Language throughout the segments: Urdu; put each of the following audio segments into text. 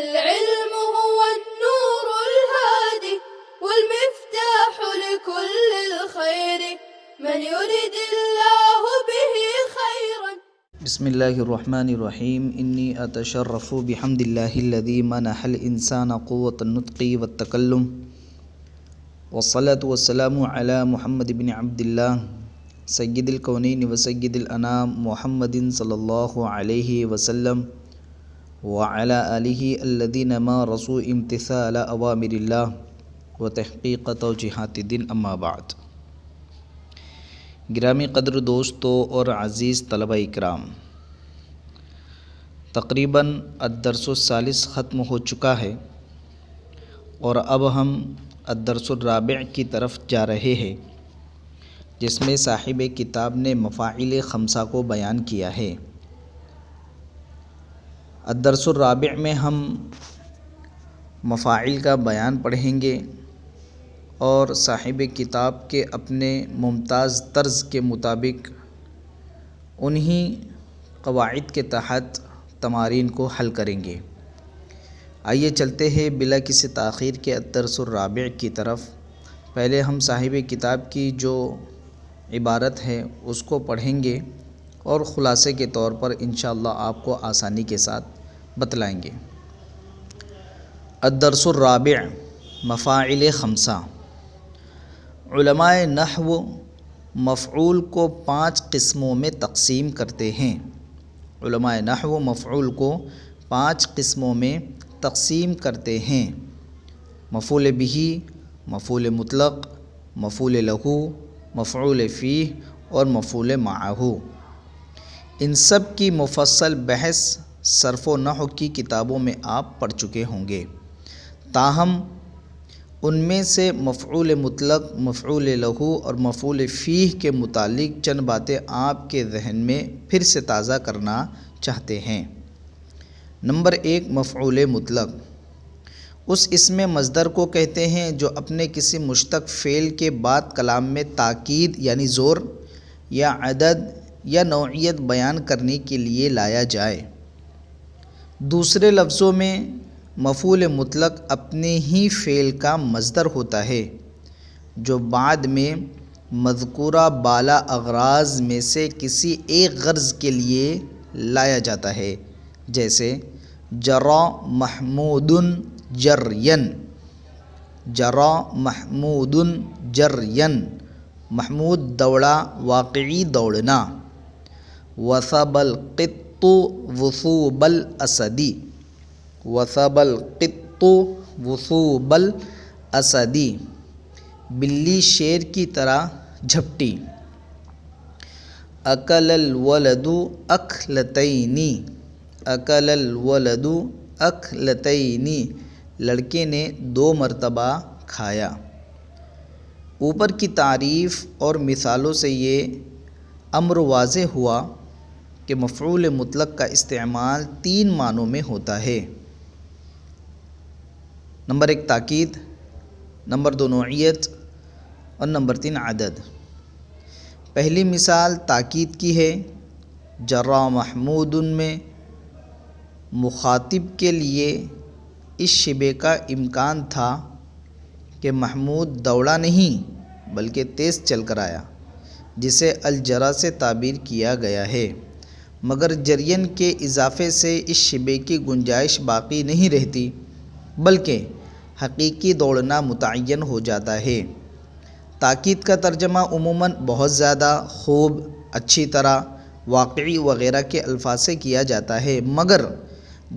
العلم هو النور الهادي والمفتاح لكل الخير من يرد الله به خيرا. بسم الله الرحمن الرحيم. إني أتشرف بحمد الله الذي منح الإنسان قوة النطق والتكلم، والصلاة والسلام على محمد بن عبد الله سيد الكونين وسيد الأنام محمد صلى الله عليه وسلم وعلى آله الذين مارسوا امتثال أوامر الله وتحقيق توجيهات الدين. أما بعد. گرامی قدر دوستو اور عزیز طلبہ اکرام، تقریباً الدرس الثالث ختم ہو چکا ہے اور اب ہم الدرس الرابع کی طرف جا رہے ہیں، جس میں صاحب کتاب نے مفاعل خمسہ کو بیان کیا ہے. الدرس الرابع میں ہم مفاعل کا بیان پڑھیں گے اور صاحب کتاب کے اپنے ممتاز طرز کے مطابق انہی قواعد کے تحت تمارین کو حل کریں گے. آئیے چلتے ہیں بلا کسی تاخیر کے الدرس الرابع کی طرف. پہلے ہم صاحب کتاب کی جو عبارت ہے اس کو پڑھیں گے اور خلاصے کے طور پر انشاءاللہ آپ کو آسانی کے ساتھ بتلائیں گے. الدرس الرابع مفاعل خمسہ. علماء نحو مفعول کو 5 قسموں میں تقسیم کرتے ہیں. علماء نحو مفعول کو 5 قسموں میں تقسیم کرتے ہیں: مفعول بہ، مفعول مطلق، مفعول لہ، مفعول فیہ اور مفعول معہ. ان سب کی مفصل بحث صرف و نحو کی کتابوں میں آپ پڑھ چکے ہوں گے. تاہم ان میں سے مفعول مطلق، مفعول لہ اور مفعول فیہ کے متعلق چند باتیں آپ کے ذہن میں پھر سے تازہ کرنا چاہتے ہیں. نمبر 1، مفعول مطلق. اس اسم مصدر کو کہتے ہیں جو اپنے کسی مشتق فعل کے بعد کلام میں تاکید یعنی زور یا عدد یا نوعیت بیان کرنے کے لیے لایا جائے. دوسرے لفظوں میں مفعول مطلق اپنے ہی فعل کا مصدر ہوتا ہے جو بعد میں مذکورہ بالا اغراض میں سے کسی ایک غرض کے لیے لایا جاتا ہے، جیسے جرى محمود جريا. جرى محمود جريا، محمود دوڑا، واقعی دوڑنا. وثب القط وثوب الاسد. وثب القط وثوب الاسد، بلی شیر کی طرح جھپٹی. اکل الولد اکلتین. اکل الولد اکلتین، لڑکے نے 2 مرتبہ کھایا. اوپر کی تعریف اور مثالوں سے یہ امر واضح ہوا کہ مفعول مطلق کا استعمال 3 معنوں میں ہوتا ہے. نمبر 1 تاکید، نمبر 2 نوعیت اور نمبر 3 عدد. پہلی مثال تاکید کی ہے. جرى محمود میں مخاطب کے لیے اس شبہ کا امکان تھا کہ محمود دوڑا نہیں بلکہ تیز چل کر آیا، جسے الجرا سے تعبیر کیا گیا ہے، مگر جرین کے اضافے سے اس شبہ کی گنجائش باقی نہیں رہتی بلکہ حقیقی دوڑنا متعین ہو جاتا ہے. تاکید کا ترجمہ عموماً بہت زیادہ، خوب، اچھی طرح، واقعی وغیرہ کے الفاظ سے کیا جاتا ہے، مگر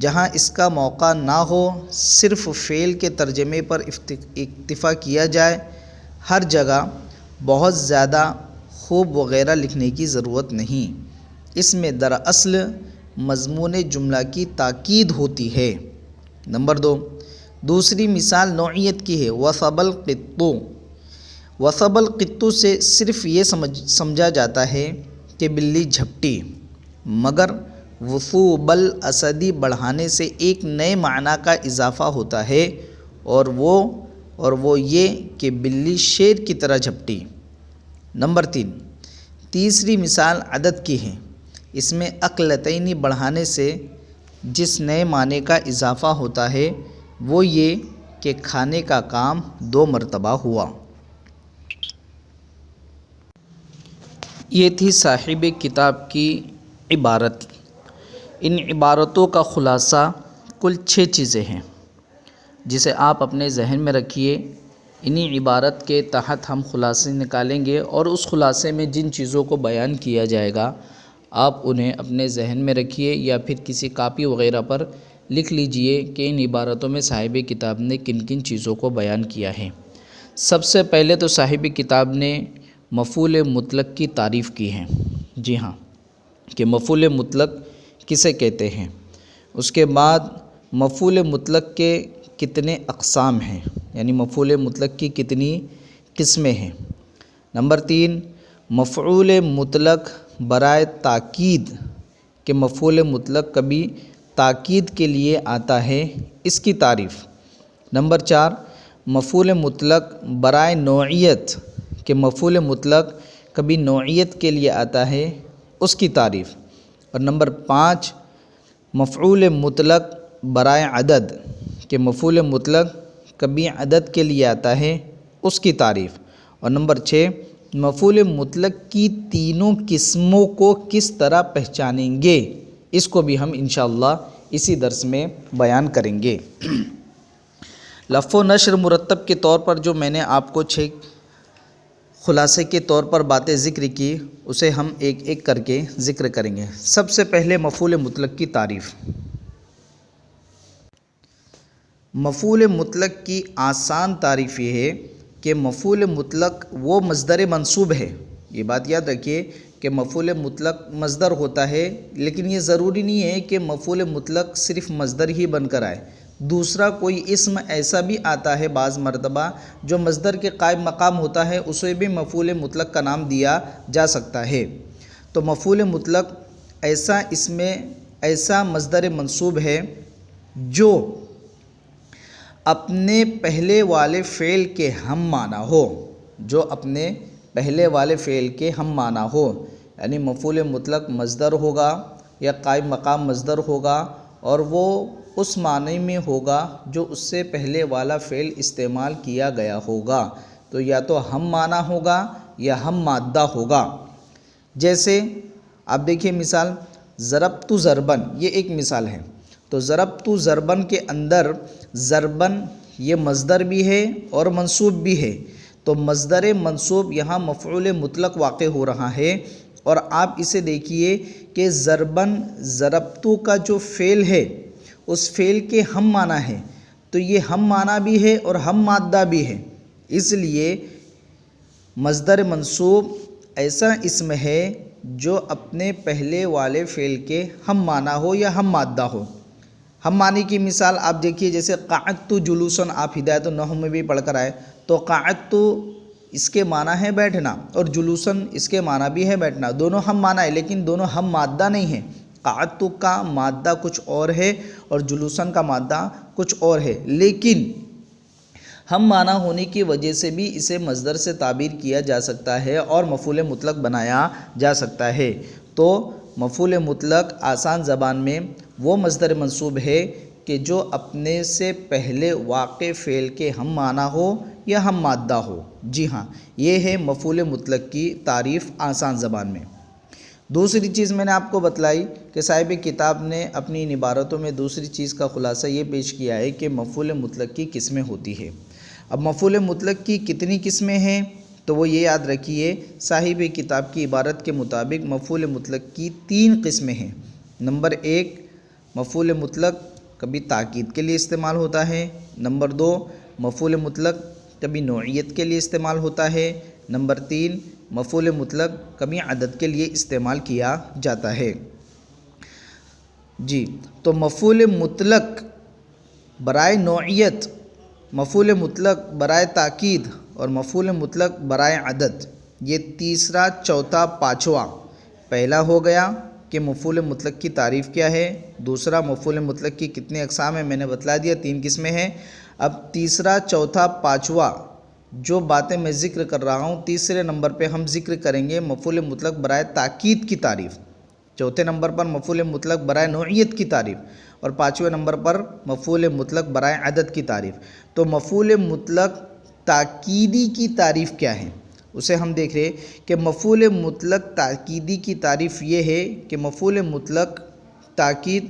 جہاں اس کا موقع نہ ہو، صرف فعل کے ترجمے پر اکتفا کیا جائے، ہر جگہ بہت زیادہ، خوب وغیرہ لکھنے کی ضرورت نہیں. اس میں دراصل مضمون جملہ کی تاکید ہوتی ہے. نمبر 2، دوسری مثال نوعیت کی ہے. وثب القط. وثب القط سے صرف یہ سمجھا جاتا ہے کہ بلی جھپٹی، مگر وثوب الاسد بڑھانے سے ایک نئے معنی کا اضافہ ہوتا ہے اور وہ یہ کہ بلی شیر کی طرح جھپٹی. نمبر 3، تیسری مثال عدد کی ہے. اس میں اقلتین بڑھانے سے جس نئے معنی کا اضافہ ہوتا ہے وہ یہ کہ کھانے کا کام 2 مرتبہ ہوا۔ یہ تھی صاحب کتاب کی عبارت۔ ان عبارتوں کا خلاصہ کل 6 چیزیں ہیں جسے آپ اپنے ذہن میں رکھیے۔ انہی عبارت کے تحت ہم خلاصے نکالیں گے اور اس خلاصے میں جن چیزوں کو بیان کیا جائے گا آپ انہیں اپنے ذہن میں رکھیے یا پھر کسی کاپی وغیرہ پر لکھ لیجئے کہ ان عبارتوں میں صاحب کتاب نے کن کن چیزوں کو بیان کیا ہے۔ سب سے پہلے تو صاحب کتاب نے مفعول مطلق کی تعریف کی ہے۔ جی ہاں، کہ مفعول مطلق کسے کہتے ہیں۔ اس کے بعد مفعول مطلق کے کتنے اقسام ہیں، یعنی مفعول مطلق کی کتنی قسمیں ہیں۔ نمبر 3، مفعول مطلق برائے تاکید، کہ مفعول مطلق کبھی تاکید کے لیے آتا ہے، اس کی تعریف۔ نمبر 4، مفعول مطلق برائے نوعیت، کہ مفعول مطلق کبھی نوعیت کے لیے آتا ہے، اس کی تعریف۔ اور نمبر 5، مفعول مطلق برائے عدد، کہ مفعول مطلق کبھی عدد کے لیے آتا ہے، اس کی تعریف۔ اور نمبر 6، مفعول مطلق کی تینوں قسموں کو کس طرح پہچانیں گے، اس کو بھی ہم انشاءاللہ اسی درس میں بیان کریں گے۔ لف و نشر مرتب کے طور پر جو میں نے آپ کو 6 خلاصے کے طور پر باتیں ذکر کی اسے ہم ایک ایک کر کے ذکر کریں گے۔ سب سے پہلے مفعول مطلق کی تعریف۔ مفعول مطلق کی آسان تعریف یہ ہے کہ مفعول مطلق وہ مصدر منصوب ہے۔ یہ بات یاد رکھیے کہ مفعول مطلق مصدر ہوتا ہے، لیکن یہ ضروری نہیں ہے کہ مفعول مطلق صرف مصدر ہی بن کر آئے۔ دوسرا کوئی اسم ایسا بھی آتا ہے بعض مرتبہ جو مصدر کے قائم مقام ہوتا ہے، اسے بھی مفعول مطلق کا نام دیا جا سکتا ہے۔ تو مفعول مطلق ایسا اسم، ایسا مصدر منصوب ہے جو اپنے پہلے والے فعل کے ہم معنی ہو، جو اپنے پہلے والے فعل کے ہم معنی ہو، یعنی مفعول مطلق مصدر ہوگا یا قائم مقام مصدر ہوگا اور وہ اس معنی میں ہوگا جو اس سے پہلے والا فعل استعمال کیا گیا ہوگا، تو یا تو ہم معنی ہوگا یا ہم مادہ ہوگا۔ جیسے آپ دیکھیے مثال، ضربت ضربن، یہ ایک مثال ہے۔ تو ضربت ضربن کے اندر ضربن یہ مصدر بھی ہے اور منصوب بھی ہے، تو مصدر منصوب یہاں مفعول مطلق واقع ہو رہا ہے۔ اور آپ اسے دیکھیے کہ ضربن ضربت کا جو فعل ہے اس فعل کے ہم معنی ہے، تو یہ ہم معنی بھی ہے اور ہم مادہ بھی ہے، اس لیے مصدر منصوب ایسا اسم ہے جو اپنے پہلے والے فعل کے ہم معنی ہو یا ہم مادہ ہو۔ ہم معنی کی مثال آپ دیکھیے، جیسے قعدت جلوساً، آپ ہدایت النحو میں بھی پڑھ کر آئے، تو قعدت اس کے معنی ہے بیٹھنا اور جلوساً اس کے معنی بھی ہے بیٹھنا، دونوں ہم معنی ہے لیکن دونوں ہم مادہ نہیں ہیں۔ قعدت کا مادہ کچھ اور ہے اور جلوساً کا مادہ کچھ اور ہے، لیکن ہم معنی ہونے کی وجہ سے بھی اسے مصدر سے تعبیر کیا جا سکتا ہے اور مفعول مطلق بنایا جا سکتا ہے۔ تو مفعول مطلق آسان زبان میں وہ مصدر منصوب ہے کہ جو اپنے سے پہلے واقع فعل کے ہم معنی ہو یا ہم مادہ ہو۔ جی ہاں، یہ ہے مفعول مطلق کی تعریف آسان زبان میں۔ دوسری چیز میں نے آپ کو بتلائی کہ صاحب کتاب نے اپنی ان عبارتوں میں دوسری چیز کا خلاصہ یہ پیش کیا ہے کہ مفعول مطلق کی قسمیں ہوتی ہے۔ اب مفعول مطلق کی کتنی قسمیں ہیں تو وہ یہ یاد رکھیے، صاحب کتاب کی عبارت کے مطابق مفعول مطلق کی 3 قسمیں ہیں۔ نمبر 1، مفعول مطلق کبھی تاکید کے لیے استعمال ہوتا ہے۔ نمبر 2، مفعول مطلق کبھی نوعیت کے لیے استعمال ہوتا ہے۔ نمبر 3، مفعول مطلق کبھی عدد کے لیے استعمال کیا جاتا ہے۔ جی، تو مفعول مطلق برائے نوعیت، مفعول مطلق برائے تاکید اور مفعول مطلق برائے عدد، یہ تیسرا، چوتھا، پانچواں پہلا ہو گیا کہ مفعول مطلق کی تعریف کیا ہے۔ دوسرا، مفعول مطلق کی کتنے اقسام ہیں میں نے بتلا دیا، 3 قسمیں ہیں۔ اب تیسرا، چوتھا، پانچواں جو باتیں میں ذکر کر رہا ہوں، تیسرے نمبر پہ ہم ذکر کریں گے مفعول مطلق برائے تاکید کی تعریف، چوتھے نمبر پر مفعول مطلق برائے نوعیت کی تعریف، اور 5ویں نمبر پر مفعول مطلق برائے عدد کی تعریف۔ تو مفعول مطلق تاکیدی کی تعریف کیا ہے اسے ہم دیکھ رہے کہ مفعول مطلق تاکیدی کی تعریف یہ ہے کہ مفعول مطلق تاکید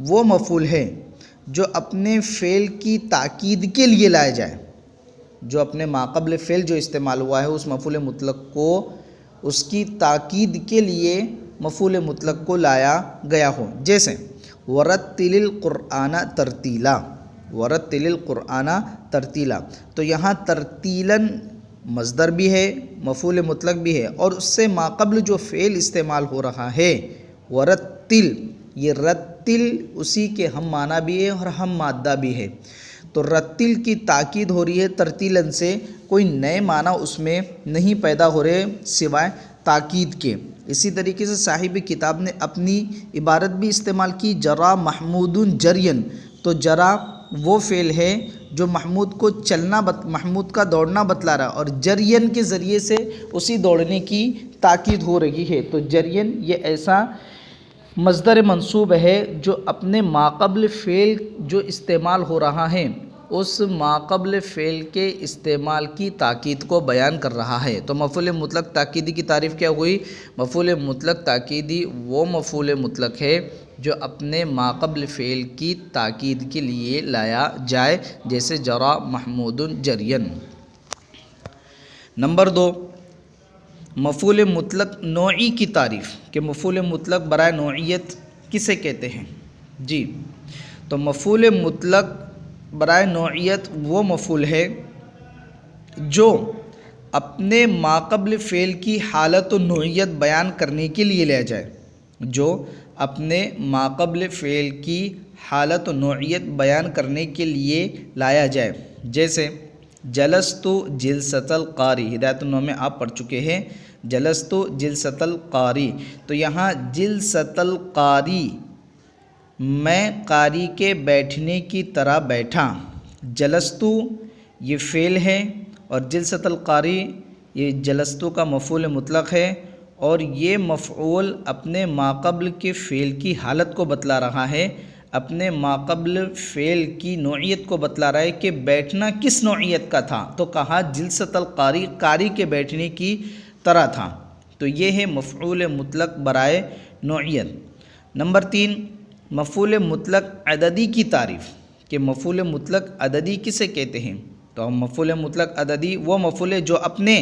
وہ مفعول ہے جو اپنے فعل کی تاکید کے لیے لایا جائے، جو اپنے ماقبل فعل جو استعمال ہوا ہے اس مفعول مطلق کو اس کی تاکید کے لیے مفعول مطلق کو لایا گیا ہو۔ جیسے ورتل القرآن ترتیلا، ورتل القرآن ترتیلا، تو یہاں ترتیلاً مصدر بھی ہے، مفعول مطلق بھی ہے، اور اس سے ماقبل جو فعل استعمال ہو رہا ہے ورتل، یہ رتل اسی کے ہم معنی بھی ہے اور ہم مادہ بھی ہے۔ تو رتل کی تاکید ہو رہی ہے ترتیلاً سے، کوئی نئے معنی اس میں نہیں پیدا ہو رہے سوائے تاکید کے۔ اسی طریقے سے صاحب کتاب نے اپنی عبارت بھی استعمال کی، جرا محمود جرین، تو جرا وہ فعل ہے جو محمود کو چلنا محمود کا دوڑنا بتلا رہا ہے، اور جرین کے ذریعے سے اسی دوڑنے کی تاکید ہو رہی ہے۔ تو جرین یہ ایسا مصدر منصوب ہے جو اپنے ماقبل فعل جو استعمال ہو رہا ہے اس ماقبل فعل کے استعمال کی تاکید کو بیان کر رہا ہے۔ تو مفعول مطلق تاکیدی کی تعریف کیا ہوئی؟ مفعول مطلق تاکیدی وہ مفعول مطلق ہے جو اپنے ماقبل فعل کی تاکید کے لیے لایا جائے، جیسے جرا محمود جرین۔ نمبر 2، مفعول مطلق نوعی کی تعریف کہ مفعول مطلق برائے نوعیت کسے کہتے ہیں؟ جی، تو مفعول مطلق برائے نوعیت وہ مفعول ہے جو اپنے ماقبل فعل کی حالت و نوعیت بیان کرنے کے لیے لیا جائے، جو اپنے ماقبل فعل کی حالت و نوعیت بیان کرنے کے لیے لایا جائے۔ جیسے جلست جلست القاری، ہدایت النوم میں آپ پڑھ چکے ہیں جلست جلست القاری، تو یہاں جلست القاری میں قاری کے بیٹھنے کی طرح بیٹھا، جلستو یہ فعل ہے اور جلست القاری یہ جلستو کا مفعول مطلق ہے، اور یہ مفعول اپنے ماقبل کے فعل کی حالت کو بتلا رہا ہے، اپنے ماقبل فعل کی نوعیت کو بتلا رہا ہے کہ بیٹھنا کس نوعیت کا تھا، تو کہا جلست القاری، قاری کے بیٹھنے کی طرح تھا۔ تو یہ ہے مفعول مطلق برائے نوعیت۔ نمبر 3، مفعول مطلق عددی کی تعریف کہ مفعول مطلق عددی کسے کہتے ہیں؟ تو مفعول مطلق عددی وہ مفعول ہے جو اپنے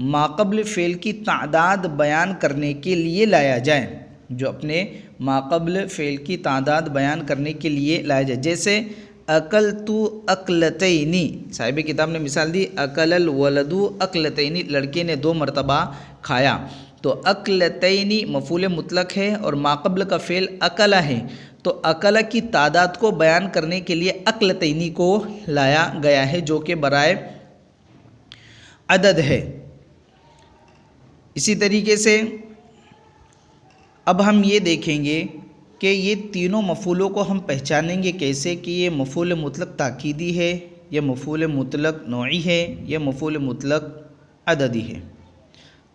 ماقبل فعل کی تعداد بیان کرنے کے لیے لایا جائے، جو اپنے ماقبل فعل کی تعداد بیان کرنے کے لیے لایا جائے۔ جیسے اکلت اکلتینی، صاحب کتاب نے مثال دی اکل الولد اکلتینی، لڑکے نے 2 مرتبہ کھایا، تو اکلتینی مفعول مطلق ہے اور ماقبل کا فعل اکلا ہے، تو اکلا کی تعداد کو بیان کرنے کے لیے اکلتینی کو لایا گیا ہے جو کہ برائے عدد ہے۔ اسی طریقے سے اب ہم یہ دیکھیں گے کہ یہ تینوں مفعولوں کو ہم پہچانیں گے کیسے کہ یہ مفعول مطلق تاکیدی ہے، یہ مفعول مطلق نوعی ہے، یہ مفعول مطلق عددی ہے۔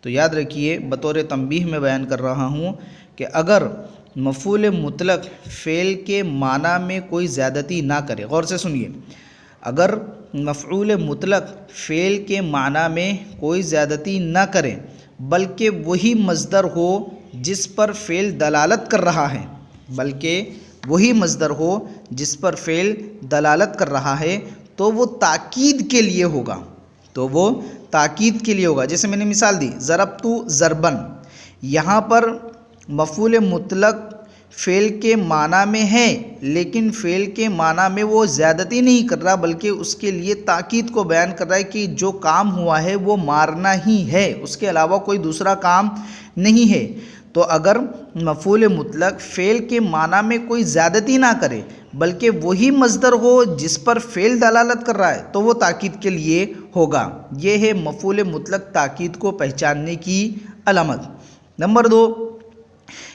تو یاد رکھیے، بطور تنبیہ میں بیان کر رہا ہوں کہ اگر مفعول مطلق فعل کے معنی میں کوئی زیادتی نہ کرے، غور سے سنیے، اگر مفعول مطلق فعل کے معنی میں کوئی زیادتی نہ کرے بلکہ وہی مصدر ہو جس پر فعل دلالت کر رہا ہے، بلکہ وہی مصدر ہو جس پر فعل دلالت کر رہا ہے، تو وہ تاکید کے لیے ہوگا، تو وہ تاکید کے لیے ہوگا۔ جیسے میں نے مثال دی ضربت ضربن، یہاں پر مفعول مطلق فعل کے معنی میں ہے لیکن فعل کے معنی میں وہ زیادتی نہیں کر رہا بلکہ اس کے لیے تاکید کو بیان کر رہا ہے کہ جو کام ہوا ہے وہ مارنا ہی ہے، اس کے علاوہ کوئی دوسرا کام نہیں ہے۔ تو اگر مفعول مطلق فعل کے معنی میں کوئی زیادتی نہ کرے بلکہ وہی مصدر ہو جس پر فعل دلالت کر رہا ہے تو وہ تاکید کے لیے ہوگا۔ یہ ہے مفعول مطلق تاکید کو پہچاننے کی علامت۔ نمبر 2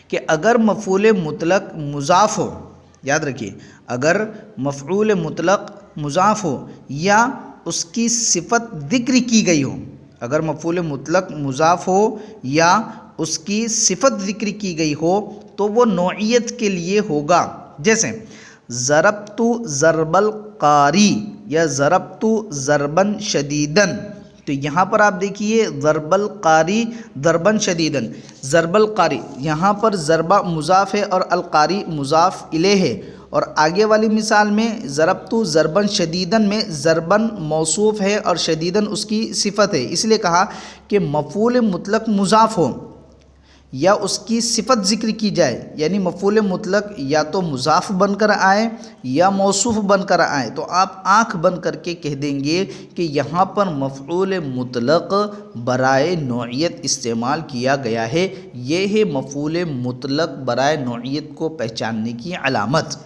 کہ اگر مفعول مطلق مضاف ہو، یاد رکھیے، اگر مفعول مطلق مضاف ہو یا اس کی صفت ذکر کی گئی ہو، اگر مفعول مطلق مضاف ہو یا اس کی صفت ذکر کی گئی ہو تو وہ نوعیت کے لیے ہوگا، جیسے ضربت ضرب القاری یا ضربت ضربن شدیدن، تو یہاں پر آپ دیکھیے ضرب القاری ضربن شدیدن، ضرب القاری یہاں پر ضربہ مضاف ہے اور القاری مضاف الیہ ہے، اور آگے والی مثال میں ضربت ضربن شدیدن میں ضربن موصوف ہے اور شدیدن اس کی صفت ہے، اس لیے کہا کہ مفعول مطلق مضاف ہو یا اس کی صفت ذکر کی جائے، یعنی مفعول مطلق یا تو مضاف بن کر آئے یا موصوف بن کر آئے، تو آپ آنکھ بند کر کے کہہ دیں گے کہ یہاں پر مفعول مطلق برائے نوعیت استعمال کیا گیا ہے، یہ ہے مفعول مطلق برائے نوعیت کو پہچاننے کی علامت،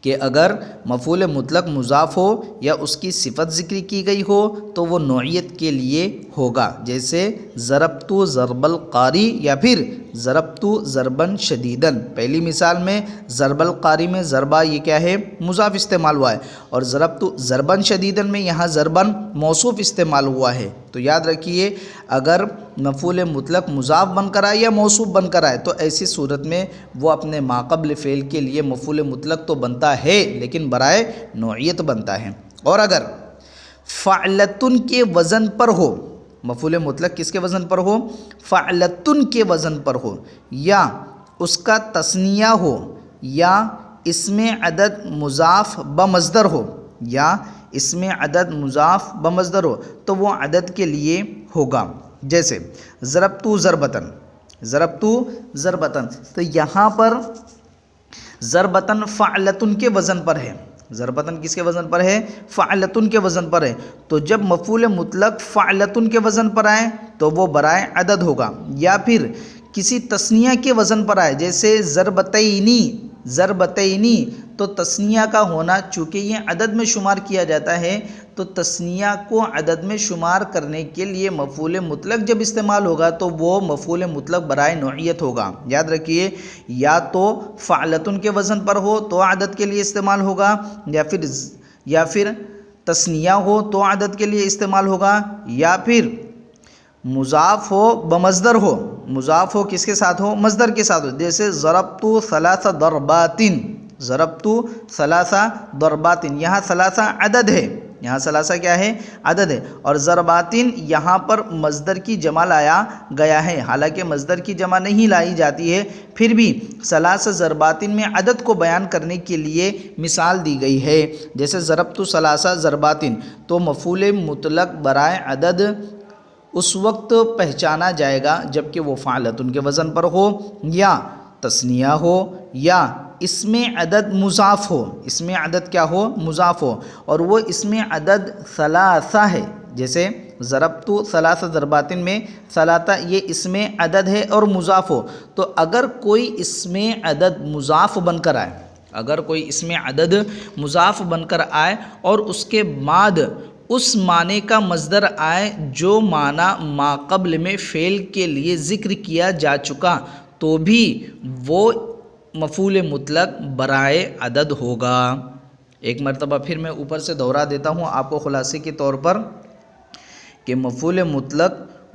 کہ اگر مفعول مطلق مضاف ہو یا اس کی صفت ذکر کی گئی ہو تو وہ نوعیت کے لیے ہوگا، جیسے ضربت ضرب القاری یا پھر ضربت ضربن شدیدن۔ پہلی مثال میں ضرب القاری میں ضربہ یہ کیا ہے؟ مضاف استعمال ہوا ہے، اور ضربت ضربن شدیدن میں یہاں ضربن موصوف استعمال ہوا ہے۔ تو یاد رکھیے اگر مفعول مطلق مضاف بن کر آئے یا موصوف بن کر آئے تو ایسی صورت میں وہ اپنے ماقبل فعل کے لیے مفعول مطلق تو بنتا ہے لیکن برائے نوعیت بنتا ہے۔ اور اگر فعلتن کے وزن پر ہو، مفعول مطلق کس کے وزن پر ہو؟ فعلتن کے وزن پر ہو، یا اس کا تثنیہ ہو، یا اسم عدد مضاف بمصدر ہو، یا اسم عدد مضاف بمصدر ہو تو وہ عدد کے لیے ہوگا، جیسے ضربت ضربتن، ضربت ضربتن، تو یہاں پر ضربتن فعلتن کے وزن پر ہے، ضربتن کس کے وزن پر ہے؟ فعلتن کے وزن پر ہے، تو جب مفعول مطلق فعلتن کے وزن پر آئے تو وہ برائے عدد ہوگا، یا پھر کسی تثنیہ کے وزن پر آئے جیسے ضربتینی، ضربتینی، تو تثنیہ کا ہونا چونکہ یہ عدد میں شمار کیا جاتا ہے تو تثنیہ کو عدد میں شمار کرنے کے لیے مفعول مطلق جب استعمال ہوگا تو وہ مفعول مطلق برائے نوعیت ہوگا۔ یاد رکھیے یا تو فعلتن کے وزن پر ہو تو عدد کے لیے استعمال ہوگا، یا پھر تثنیہ ہو تو عدد کے لیے استعمال ہوگا، یا پھر مضاف ہو بمصدر ہو، مضاف ہو کس کے ساتھ ہو؟ مصدر کے ساتھ ہو، جیسے ضربت ثلاث ضربات، ضربت ثلاث ضربات، یہاں ثلاثہ عدد ہے، یہاں ثلاثہ کیا ہے؟ عدد ہے، اور ضرباتن یہاں پر مصدر کی جمع لایا گیا ہے، حالانکہ مصدر کی جمع نہیں لائی جاتی ہے، پھر بھی ثلاث ضرباتن میں عدد کو بیان کرنے کے لیے مثال دی گئی ہے، جیسے ضربت ثلاث ضرباتن، تو مفعول مطلق برائے عدد اس وقت پہچانا جائے گا جبکہ وہ فعلتن کے وزن پر ہو، یا تثنیہ ہو، یا اسم عدد مضاف ہو، اسم عدد کیا ہو؟ مضاف ہو، اور وہ اسم عدد ثلاثہ ہے، جیسے ضربت ثلاث ضرباتن میں ثلاثہ یہ اسم عدد ہے اور مضاف ہو، تو اگر کوئی اسم عدد مضاف بن کر آئے، اگر کوئی اسم عدد مضاف بن کر آئے اور اس کے بعد اس معنی کا مصدر آئے جو معنی ماقبل میں فعل کے لیے ذکر کیا جا چکا تو بھی وہ مفعول مطلق برائے عدد ہوگا۔ ایک مرتبہ پھر میں اوپر سے دہرا دیتا ہوں آپ کو خلاصے کے طور پر کہ مفعول مطلق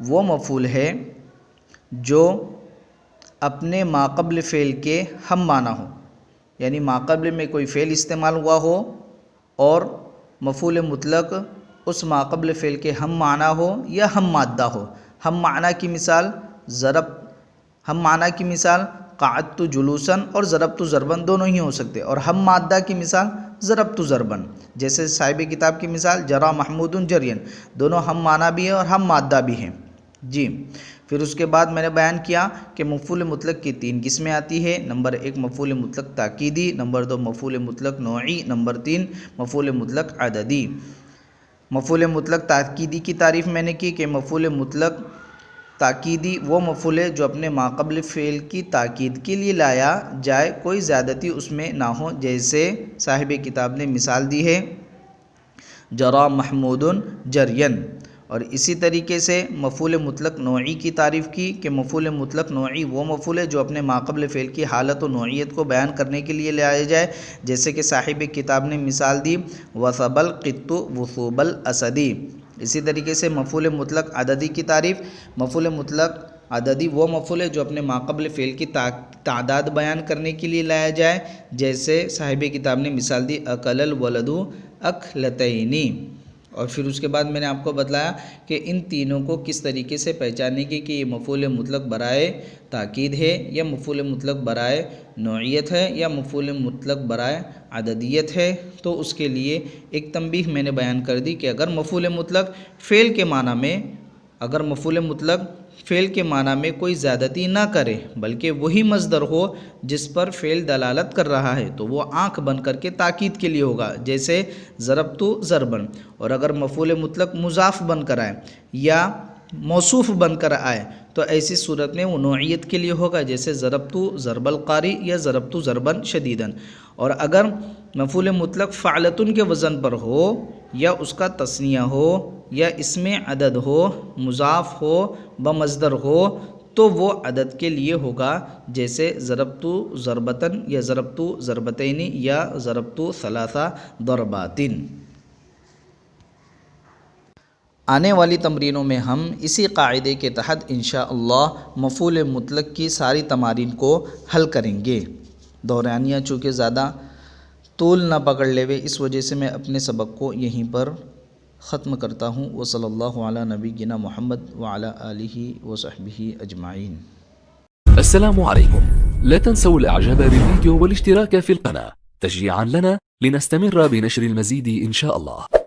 وہ مفعول ہے جو اپنے ماقبل فعل کے ہم معنی ہو، یعنی ماقبل میں کوئی فعل استعمال ہوا ہو اور مفعول مطلق اس ماقبل فعل کے ہم معنی ہو یا ہم مادہ ہو۔ ہم معنی کی مثال ہم معنی کی مثال قعدت جلوساً اور ضربت ضربن دونوں ہی ہو سکتے، اور ہم مادہ کی مثال ضربت ضربن، جیسے صاحب کتاب کی مثال جرا محمود جرین، دونوں ہم معنی بھی ہیں اور ہم مادہ بھی ہیں۔ جی پھر اس کے بعد میں نے بیان کیا کہ مفعول مطلق کی 3 قسمیں آتی ہے، نمبر 1 مفعول مطلق تاکیدی، نمبر 2 مفعول مطلق نوعی، نمبر 3 مفعول مطلق عددی۔ مفعول مطلق تاکیدی کی تعریف میں نے کی کہ مفعول مطلق تاکیدی وہ مفعول ہے جو اپنے ماقبل فعل کی تاکید کے لیے لایا جائے، کوئی زیادتی اس میں نہ ہو، جیسے صاحب کتاب نے مثال دی ہے جرا محمود جرین۔ اور اسی طریقے سے مفعول مطلق نوعی کی تعریف کی کہ مفعول مطلق نوعی وہ مفعول ہے جو اپنے ماقبل فعل کی حالت و نوعیت کو بیان کرنے کے لیے لایا جائے، جیسے کہ صاحب کتاب نے مثال دی وثب القط وثوب الاسد۔ اسی طریقے سے مفعول مطلق عددی کی تعریف، مفعول مطلق عددی وہ مفعول ہے جو اپنے ماقبل فعل کی تعداد بیان کرنے کے لیے لایا جائے، جیسے صاحب کتاب نے مثال دی اکل الولد اکلتینی۔ اور پھر اس کے بعد میں نے آپ کو بتلایا کہ ان تینوں کو کس طریقے سے پہچاننے کی کہ یہ مفعول مطلق برائے تاکید ہے یا مفعول مطلق برائے نوعیت ہے یا مفعول مطلق برائے عددیت ہے۔ تو اس کے لیے ایک تنبیہ میں نے بیان کر دی کہ اگر مفعول مطلق فعل کے معنی میں کوئی زیادتی نہ کرے بلکہ وہی مصدر ہو جس پر فعل دلالت کر رہا ہے تو وہ آنکھ بن کر کے تاکید کے لیے ہوگا، جیسے ضربت ضربن۔ اور اگر مفعول مطلق مضاف بن کر آئے یا موصوف بن کر آئے تو ایسی صورت میں وہ نوعیت کے لیے ہوگا، جیسے ضربت ضرب القاری یا ضربت ضربن شدیدن۔ اور اگر مفعول مطلق فعلتن کے وزن پر ہو یا اس کا تثنیہ ہو یا اس میں عدد ہو، مضاف ہو، بمصدر ہو تو وہ عدد کے لیے ہوگا، جیسے ضربت ضربتن یا ضربت ضربتین یا ضربت ثلاثہ ضرباتن۔ آنے والی تمرینوں میں ہم اسی قاعدے کے تحت انشاءاللہ مفعول مطلق کی ساری تمارین کو حل کریں گے۔ دورانیہ چونکہ زیادہ طول نہ پکڑ لے وے، اس وجہ سے میں اپنے سبق کو یہیں پر ختم کرتا ہوں۔ وصلی اللہ علی نبینا محمد وعلی آلہ وصحبہ اجمعین۔ السلام عليكم، لا تنسوا الاعجاب بالفيديو والاشتراك في القناة تشجيعا لنا لنستمر بنشر المزيد إن شاء الله.